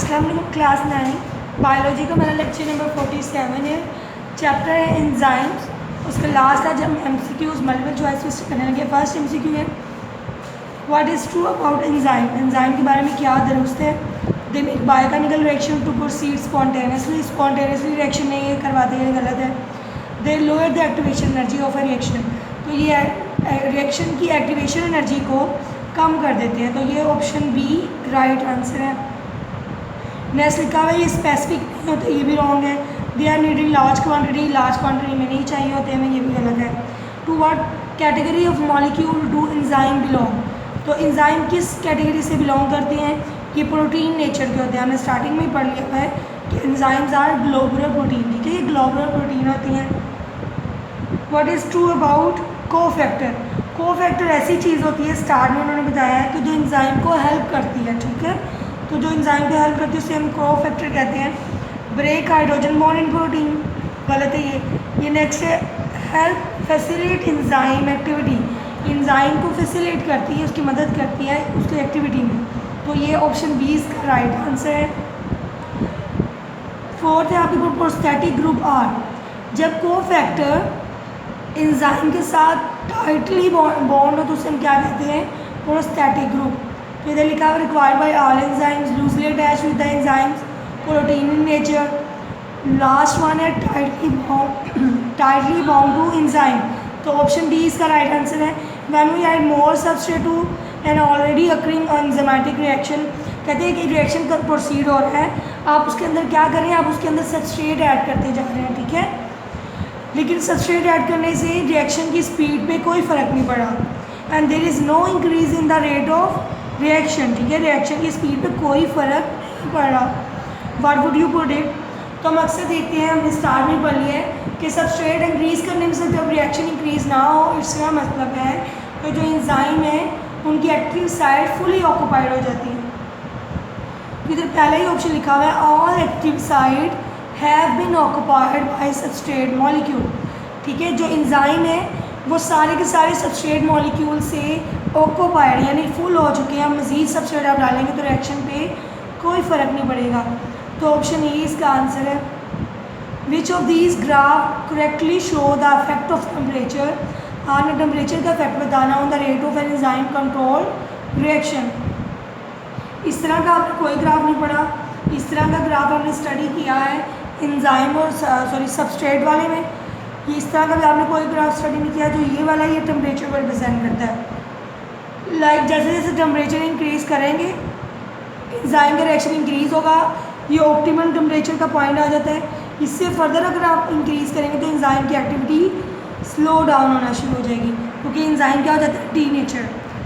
अस्सलाम वालेकुम class 9 biology का मेरा लेक्चर नंबर 47 है। चैप्टर है एंजाइम्स। उसका लास्ट आज हम MCQs मल्टीपल चॉइस करने लगे। फर्स्ट MCQ है what is true about enzyme. Enzyme के बारे में क्या दुरुस्त है। They make biochemical reaction to proceed spontaneously reaction नहीं करवाते, ये गलत है। They lower the activation energy of a reaction, तो ये रिएक्शन की एक्टिवेशन एनर्जी को कम कर देते हैं, तो ये ऑप्शन बी राइट आंसर है। नेक्स्ट लिखा हुआ है ये स्पेसिफिक नहीं होते, ये भी रॉन्ग है। They are needed large quantity में नहीं चाहिए होते हमें, ये भी गलत है। To what category of molecule do enzyme belong, तो एंजाइम किस कैटेगरी से बिलोंग करते हैं, ये प्रोटीन नेचर के होते हैं। हमने स्टार्टिंग में ही पढ़ लिया हुआ है कि एंजाइम्स आर ग्लोबुलर प्रोटीन, ठीक है, ये ग्लोबुलर प्रोटीन होती हैं। What is true about cofactor, cofactor ऐसी चीज़ होती है, स्टार्ट में उन्होंने बताया है कि जो एंजाइम को हेल्प करती है, ठीक है, तो जो एंजाइम को हेल्प करती है उसे हम कोफैक्टर कहते हैं। Break hydrogen bond in protein, गलत है ये नेक्स्ट है help facilitate enzyme activity, enzyme को फैसिलिटेट करती है, उसकी मदद करती है उसकी एक्टिविटी में, तो ये ऑप्शन बी इसका राइट आंसर है। फोर्थ है आपके प्रोस्टैटिक ग्रुप आर, जब कोफैक्टर एंजाइम के साथ टाइटली बॉन्ड हो तो उसे हम क्या कहते हैं, प्रोस्टैटिक ग्रुप। तो इधर लिखा हुआ required by all enzymes, loosely attached with the enzymes, protein in nature. Last one है टाइटली बाउंड टू एंजाइम, तो ऑप्शन डी इसका राइट आंसर है। When we add more substrate to an already occurring enzymatic reaction, कहते हैं कि reaction का proceed हो रहा है, आप उसके अंदर क्या करें, आप उसके अंदर सबस्ट्रेट ऐड करते जा रहे हैं, ठीक है, लेकिन सबस्ट्रेट ऐड करने से रिएक्शन की स्पीड पे कोई फ़र्क नहीं पड़ा। And there is no increase in the rate of reaction, ठीक है, रिएक्शन की स्पीड पे कोई फ़र्क नहीं पड़ रहा। व्हाट वुड यू प्रोडिक्ट, तो हम अक्सर देखते हैं, हमने स्टार्ट में पढ़ लिया है कि सबस्ट्रेट इंक्रीज़ करने में से जब रिएक्शन इंक्रीज़ ना हो, इसका मतलब है कि जो एंजाइम है उनकी एक्टिव साइड फुली ऑक्यूपाइड हो जाती है। इधर पहला ही ऑप्शन लिखा हुआ है all active side have been occupied by substrate molecule, ठीक है, जो एंजाइम है वो सारे के सारे सबस्ट्रेट मॉलिक्यूल से ऑक्यूपाइड यानी फुल हो चुके हैं। हम मज़ीद सबस्ट्रेट आप डालेंगे तो रिएक्शन पे कोई फ़र्क नहीं पड़ेगा, तो ऑप्शन ए इसका आंसर है। Which of these graph correctly show the effect of temperature, आपने टेम्परेचर का इफेक्ट बताना on the rate of an enzyme control reaction. इस तरह का आपने कोई ग्राफ नहीं पढ़ा, इस तरह का ग्राफ हमने स्टडी किया है एंजाइम और सबस्ट्रेट वाले में, ये इस तरह का भी आपने कोई ग्राफ स्टडी नहीं किया, जो ये वाला ये टेम्परेचर को रिप्रेजेंट करता है। लाइक जैसे जैसे टेम्परेचर इंक्रीज़ करेंगे एंजाइम का रिएक्शन इंक्रीज़ होगा, ये ऑप्टिमम टेम्परेचर का पॉइंट आ जाता है। इससे फर्दर अगर आप इंक्रीज़ करेंगे तो एंजाइम की एक्टिविटी स्लो डाउन होना शुरू हो जाएगी, क्योंकि एंजाइम क्या हो जाता है, डीनेचर।